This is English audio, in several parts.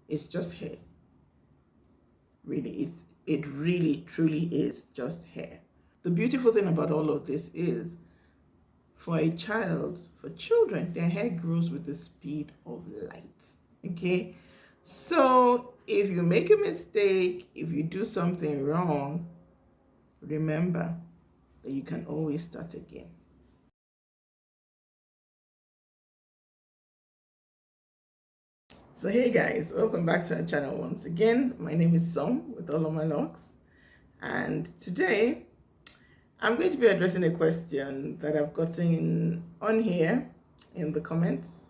It's just hair. Really, it really truly is just hair. The beautiful thing about all of this is, for a child, for children, their hair grows with the speed of light. Okay? So if you make a mistake, if you do something wrong, remember that you can always start again. So hey guys, welcome back to our channel once again. My name is Som with all of my locks, and today I'm going to be addressing a question that I've gotten on here in the comments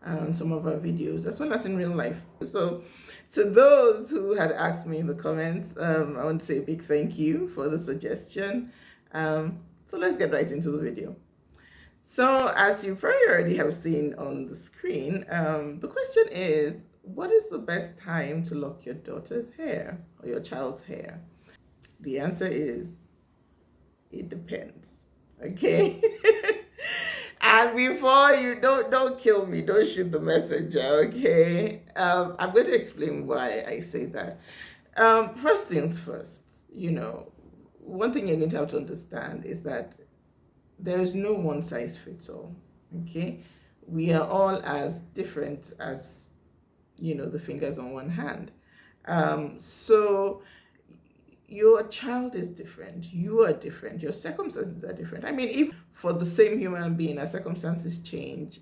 on some of our videos, as well as in real life. So to those who had asked me in the comments, I want to say a big thank you for the suggestion. So let's get right into the video. So as you probably already have seen on the screen, the question is, what is the best time to lock your daughter's hair or your child's hair? The answer is, it depends. Okay. And before you don't kill me, don't shoot the messenger. Okay. I'm going to explain why I say that. First things first, one thing you're going to have to understand is that there is no one size fits all. Okay. We are all as different as, the fingers on one hand. So your child is different, you are different, your circumstances are different. I mean, if for the same human being, our circumstances change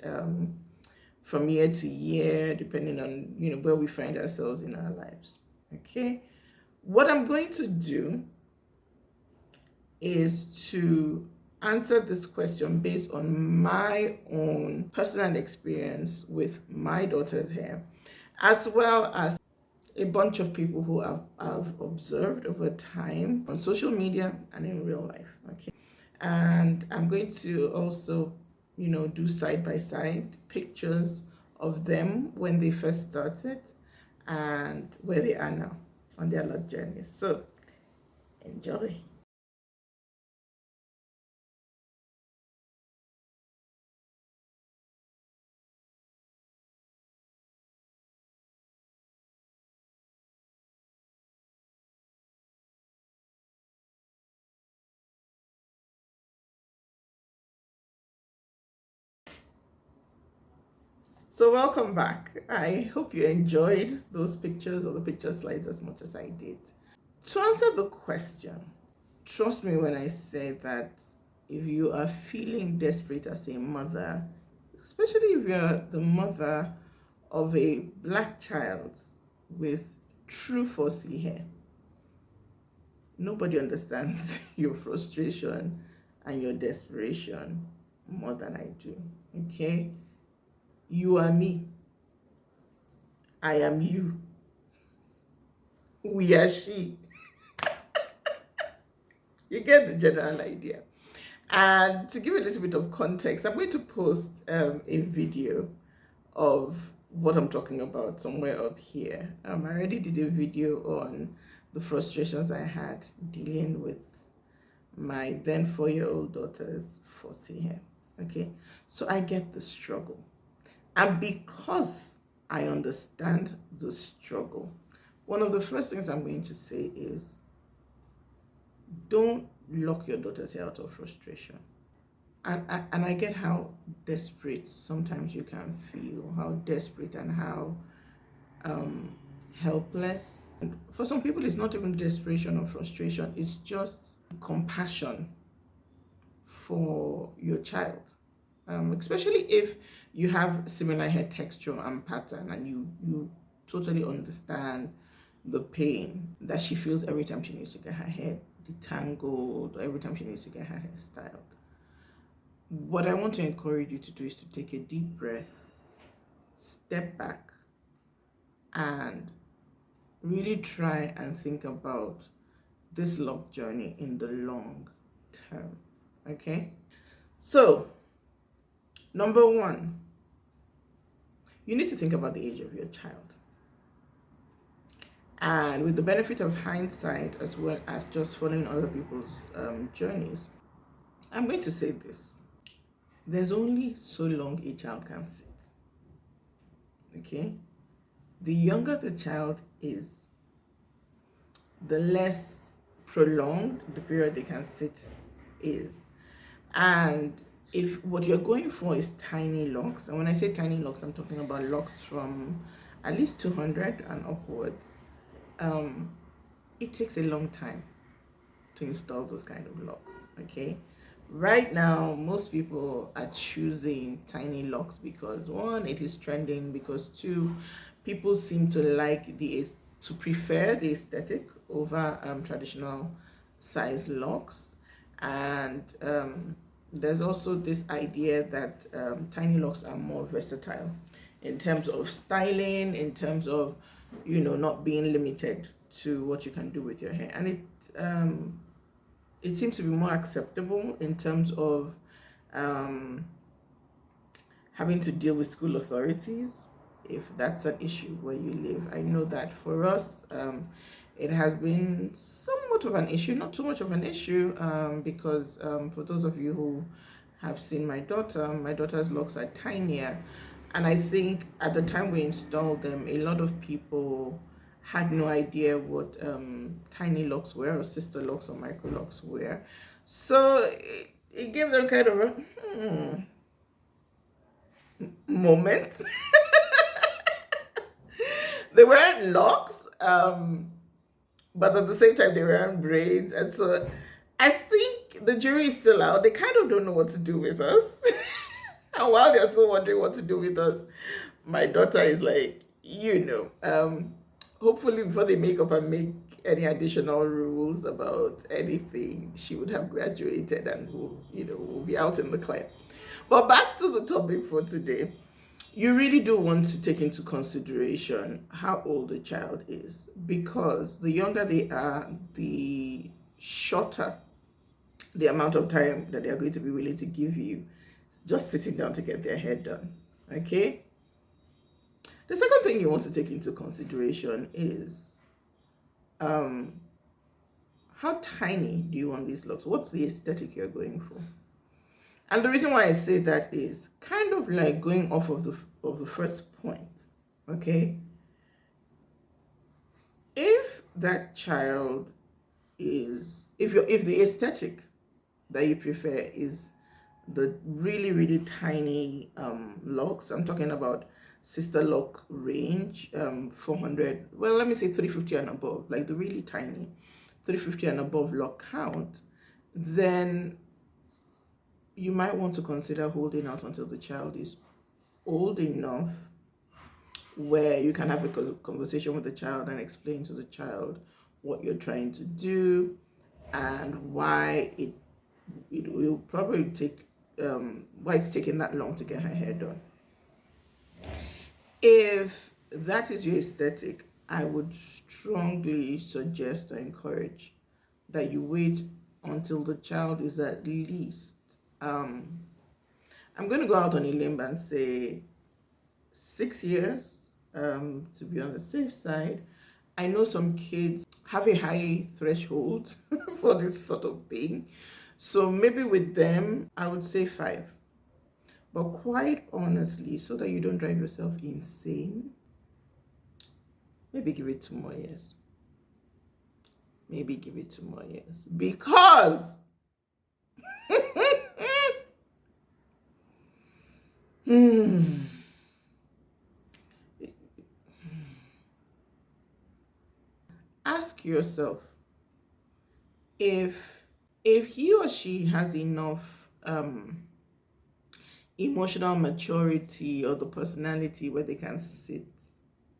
from year to year, depending on, where we find ourselves in our lives. Okay. What I'm going to do is to answer this question based on my own personal experience with my daughter's hair, as well as a bunch of people who I've observed over time on social media and in real life. Okay. And I'm going to also, do side-by-side pictures of them when they first started and where they are now on their Loc journeys. So enjoy. So welcome back. I hope you enjoyed those pictures or the picture slides as much as I did. To answer the question, trust me when I say that if you are feeling desperate as a mother, especially if you're the mother of a black child with true 4C hair, nobody understands your frustration and your desperation more than I do. Okay? You are me. I am you. We are she. You get the general idea. And to give a little bit of context, I'm going to post a video of what I'm talking about somewhere up here. I already did a video on the frustrations I had dealing with my then 4-year-old daughter's 4C hair. Okay, so I get the struggle. And because I understand the struggle, one of the first things I'm going to say is, don't lock your daughter's hair out of frustration. And I get how desperate sometimes you can feel, how desperate and how helpless. And for some people, it's not even desperation or frustration, it's just compassion for your child. Especially if you have similar hair texture and pattern and you totally understand the pain that she feels every time she needs to get her hair detangled or every time she needs to get her hair styled. What I want to encourage you to do is to take a deep breath, step back, and really try and think about this Loc journey in the long term. Okay? So, number one, you need to think about the age of your child. And with the benefit of hindsight, as well as just following other people's journeys, I'm going to say this. There's only so long a child can sit. Okay, the younger the child is, the less prolonged the period they can sit is. And if what you're going for is tiny locks, and when I say tiny locks, I'm talking about locks from at least 200 and upwards, um, it takes a long time to install those kind of locks. Okay, right now most people are choosing tiny locks because, one, it is trending, because two, people seem to prefer the aesthetic over traditional size locks. And there's also this idea that tiny locks are more versatile in terms of styling, in terms of, not being limited to what you can do with your hair. And it seems to be more acceptable in terms of um, having to deal with school authorities, if that's an issue where you live. I know that for us, it has been somewhat of an issue, not too much of an issue, because for those of you who have seen my daughter's locks are tinier. And I think at the time we installed them, a lot of people had no idea what tiny locks were, or sister locks, or micro locks were. So it gave them kind of a moment. They weren't locks, but at the same time they weren't braids. And so I think the jury is still out. They kind of don't know what to do with us. And while they're still wondering what to do with us, my daughter is like, hopefully before they make up and make any additional rules about anything, she would have graduated and will be out in the clear. But back to the topic for today. You really do want to take into consideration how old the child is, because the younger they are, the shorter the amount of time that they are going to be willing to give you just sitting down to get their hair done. Okay? The second thing you want to take into consideration is how tiny do you want these locks? What's the aesthetic you're going for? And the reason why I say that is kind of like going off of the first point. Okay? If that child is, if the aesthetic that you prefer is the really, really tiny locks, I'm talking about sister lock range, 400, well, let me say 350 and above, like the really tiny 350 and above lock count, then you might want to consider holding out until the child is old enough where you can have a conversation with the child and explain to the child what you're trying to do and why it will probably take why it's taking that long to get her hair done. If that is your aesthetic, I would strongly suggest or encourage that you wait until the child is at least I'm going to go out on a limb and say 6 years, to be on the safe side. I know some kids have a high threshold for this sort of thing. So maybe with them, I would say 5. But quite honestly, so that you don't drive yourself insane, maybe give it 2 more years. Maybe give it 2 more years. Because ask yourself if he or she has enough emotional maturity or the personality where they can sit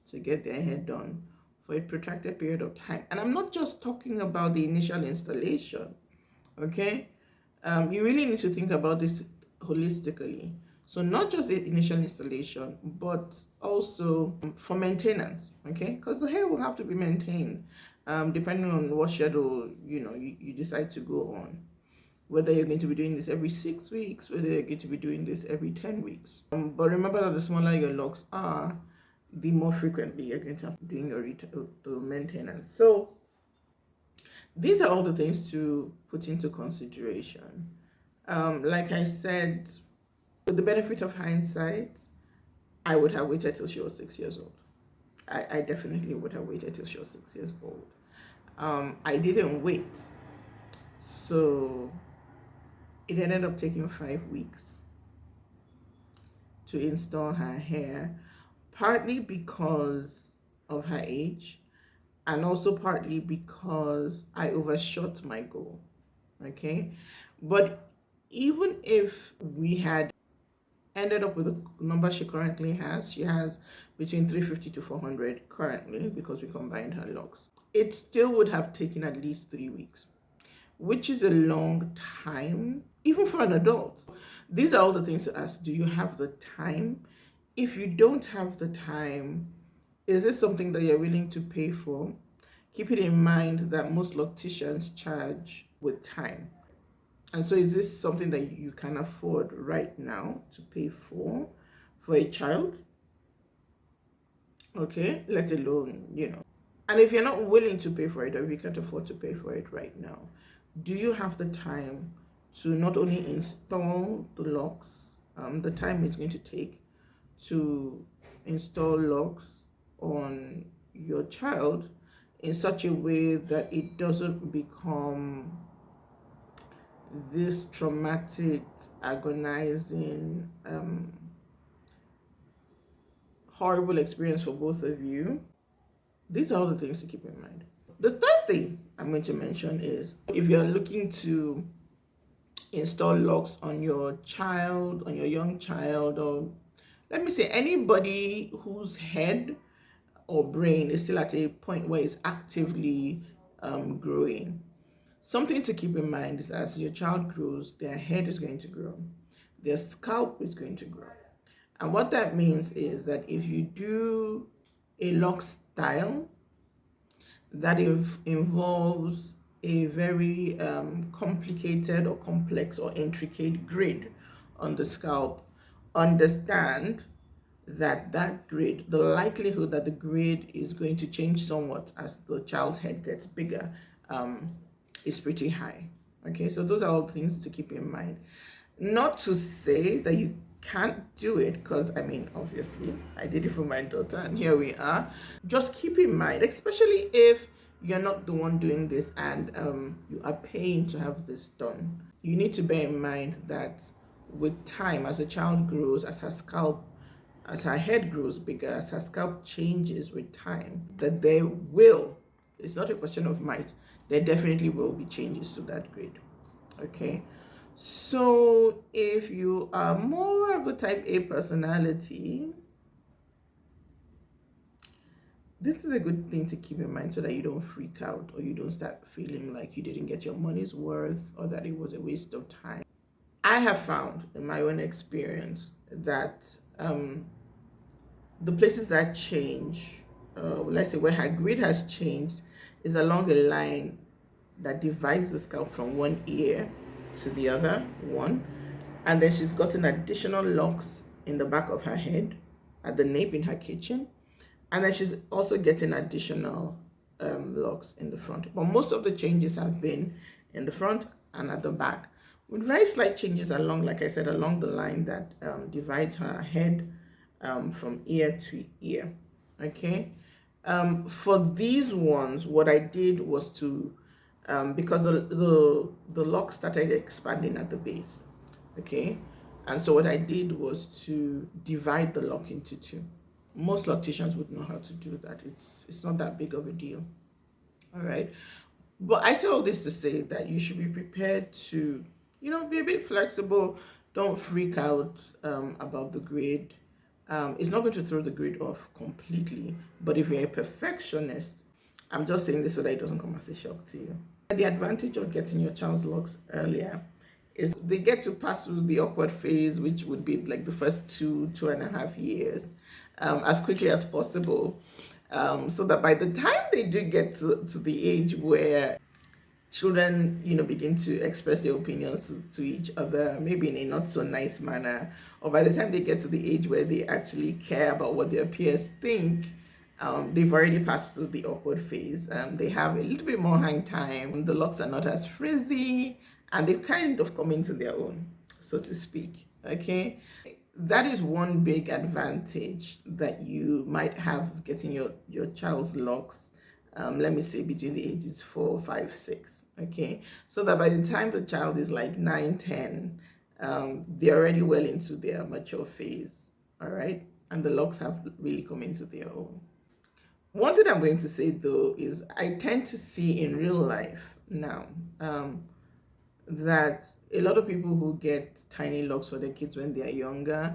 to get their hair done for a protracted period of time. And I'm not just talking about the initial installation, okay? You really need to think about this holistically. So not just the initial installation, but also for maintenance, okay? Because the hair will have to be maintained depending on what schedule you decide to go on. Whether you're going to be doing this every 6 weeks, whether you're going to be doing this every 10 weeks. But remember that the smaller your locks are, the more frequently you're going to have to do your maintenance. So these are all the things to put into consideration. Like I said, with the benefit of hindsight, I would have waited till she was 6 years old. I definitely would have waited till she was 6 years old. I didn't wait. So it ended up taking 5 weeks to install her hair, partly because of her age, and also partly because I overshot my goal. Okay. But even if we had ended up with the number she currently has, she has between 350 to 400 currently because we combined her locks. It still would have taken at least 3 weeks, which is a long time, even for an adult. These are all the things to ask. Do you have the time? If you don't have the time, is this something that you're willing to pay for? Keep it in mind that most locticians charge with time. And so is this something that you can afford right now to pay for a child? Okay, let alone. And if you're not willing to pay for it, or if you can't afford to pay for it right now, do you have the time to not only install the locks, the time it's going to take to install locks on your child in such a way that it doesn't become this traumatic, agonizing, horrible experience for both of you? These are all the things to keep in mind. The third thing I'm going to mention is if you're looking to install locks on your child, on your young child, or let me say anybody whose head or brain is still at a point where it's actively growing. Something to keep in mind is as your child grows, their head is going to grow, their scalp is going to grow. And what that means is that if you do a lock style that involves a very complicated or complex or intricate grid on the scalp, understand that grid, the likelihood that the grid is going to change somewhat as the child's head gets bigger is pretty high. Okay, so those are all things to keep in mind. Not to say that you can't do it, because I mean, obviously, I did it for my daughter, and here we are. Just keep in mind, especially if you're not the one doing this and you are paying to have this done, you need to bear in mind that with time, as a child grows, as her head grows bigger, as her scalp changes with time, that it's not a question of might, there definitely will be changes to that grid. Okay, so if you are more of the type A personality, this is a good thing to keep in mind so that you don't freak out or you don't start feeling like you didn't get your money's worth or that it was a waste of time. I have found in my own experience that the places that change, let's say where her grid has changed, is along a line that divides the scalp from one ear to the other one, and then she's gotten additional locks in the back of her head at the nape in her kitchen, and then she's also getting additional locks in the front. But most of the changes have been in the front and at the back, with very slight changes along, like I said, along the line that divides her head from ear to ear. Okay, for these ones, what I did was to because the lock started expanding at the base. Okay, and so what I did was to divide the lock into two. Most locticians would know how to do that. It's not that big of a deal. All right, but I say all this to say that you should be prepared to, be a bit flexible. Don't freak out about the grid. It's not going to throw the grid off completely, but if you're a perfectionist, I'm just saying this so that it doesn't come as a shock to you. The advantage of getting your child's locks earlier is they get to pass through the awkward phase, which would be like the first 2.5 years, as quickly as possible, so that by the time they do get to the age where children, begin to express their opinions to each other, maybe in a not so nice manner, or by the time they get to the age where they actually care about what their peers think, they've already passed through the awkward phase. They have a little bit more hang time. The locks are not as frizzy, and they've kind of come into their own, so to speak. Okay, that is one big advantage that you might have getting your child's locks, let me say between the ages 4, 5, 6. Okay, so that by the time the child is like 9, 10, they're already well into their mature phase. All right, and the locks have really come into their own. One thing I'm going to say though is I tend to see in real life now, that a lot of people who get tiny locks for their kids when they are younger,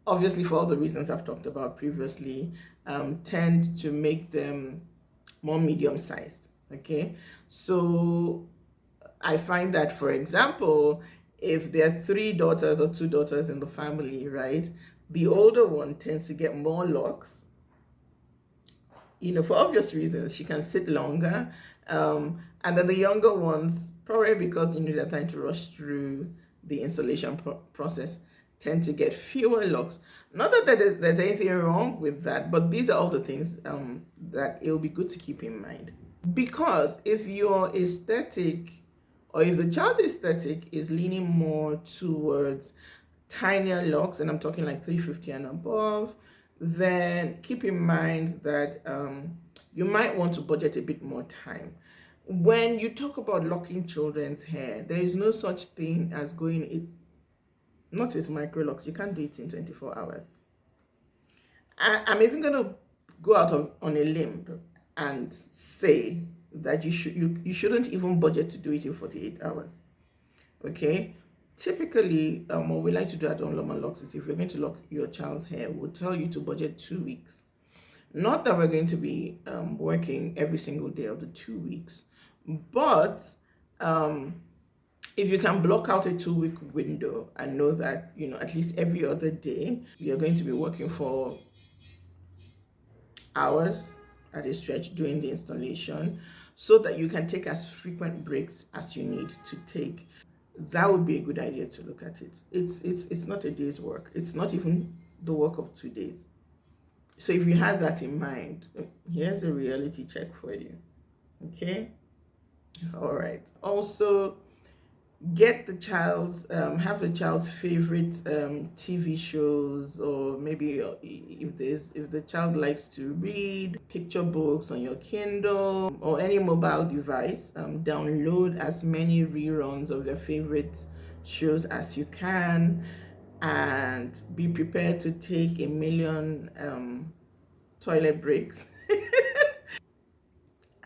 obviously for all the reasons I've talked about previously, tend to make them more medium sized. Okay, so I find that, for example, if there are 3 daughters or 2 daughters in the family, right, the older one tends to get more locks, for obvious reasons. She can sit longer. And then the younger ones, probably because they're trying to rush through the installation process, tend to get fewer locks. Not that there's anything wrong with that, but these are all the things that it will be good to keep in mind. Because if your aesthetic, or if the child's aesthetic is leaning more towards tinier locks, and I'm talking like 350 and above, then keep in mind that you might want to budget a bit more time. When you talk about locking children's hair, there is no such thing as going it, not with micro locks. You can't do it in 24 hours. I'm even going to go out on a limb and say that you shouldn't even budget to do it in 48 hours. Okay, typically what we like to do at Unloma Locks is, if you're going to lock your child's hair, we'll tell you to budget 2 weeks. Not that we're going to be working every single day of the 2 weeks, but if you can block out a 2-week window and know that at least every other day you're going to be working for hours at a stretch doing the installation, so that you can take as frequent breaks as you need to take, that would be a good idea to look at it. It's not a day's work. It's not even the work of 2 days. So if you have that in mind, here's a reality check for you. Okay. All right. Also, get the child's have the child's favorite TV shows, or maybe if the child likes to read, picture books on your Kindle or any mobile device, download as many reruns of their favorite shows as you can, and be prepared to take a million toilet breaks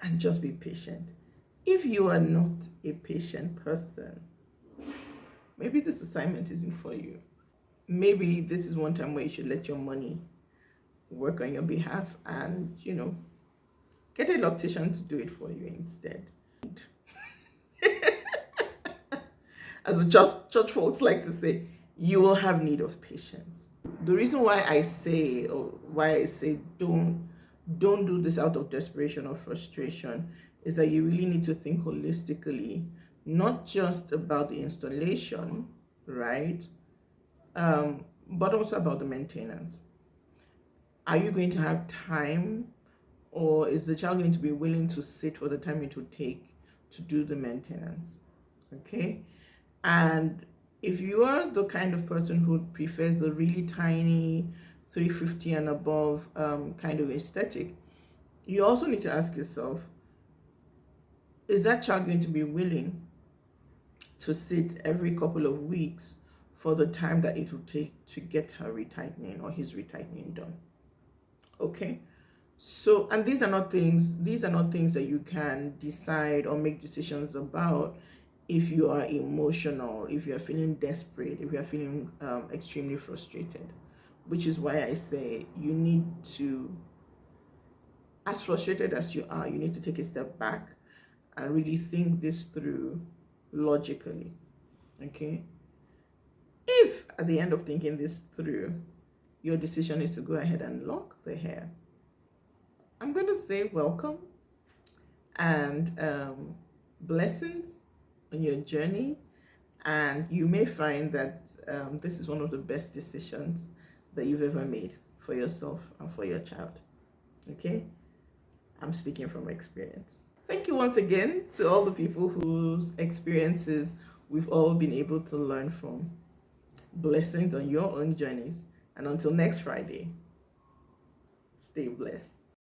and just be patient. If you are not a patient person, maybe this assignment isn't for you. Maybe this is one time where you should let your money work on your behalf and, get a loctician to do it for you instead. As the church folks like to say, you will have need of patience. The reason why I say don't do this out of desperation or frustration is that you really need to think holistically, not just about the installation, right? But also about the maintenance. Are you going to have time, or is the child going to be willing to sit for the time it would take to do the maintenance? Okay. And if you are the kind of person who prefers the really tiny 350 and above kind of aesthetic, you also need to ask yourself, is that child going to be willing to sit every couple of weeks for the time that it will take to get her retightening or his retightening done? Okay. So, and these are not things that you can decide or make decisions about if you are emotional, if you are feeling desperate, if you are feeling extremely frustrated. Which is why I say you need to, as frustrated as you are, you need to take a step back and really think this through logically. Okay. If at the end of thinking this through, your decision is to go ahead and lock the hair, I'm going to say welcome and blessings on your journey. And you may find that this is one of the best decisions that you've ever made for yourself and for your child. Okay? I'm speaking from experience. Thank you once again to all the people whose experiences we've all been able to learn from. blessings on your own journeys. And until next Friday, stay blessed.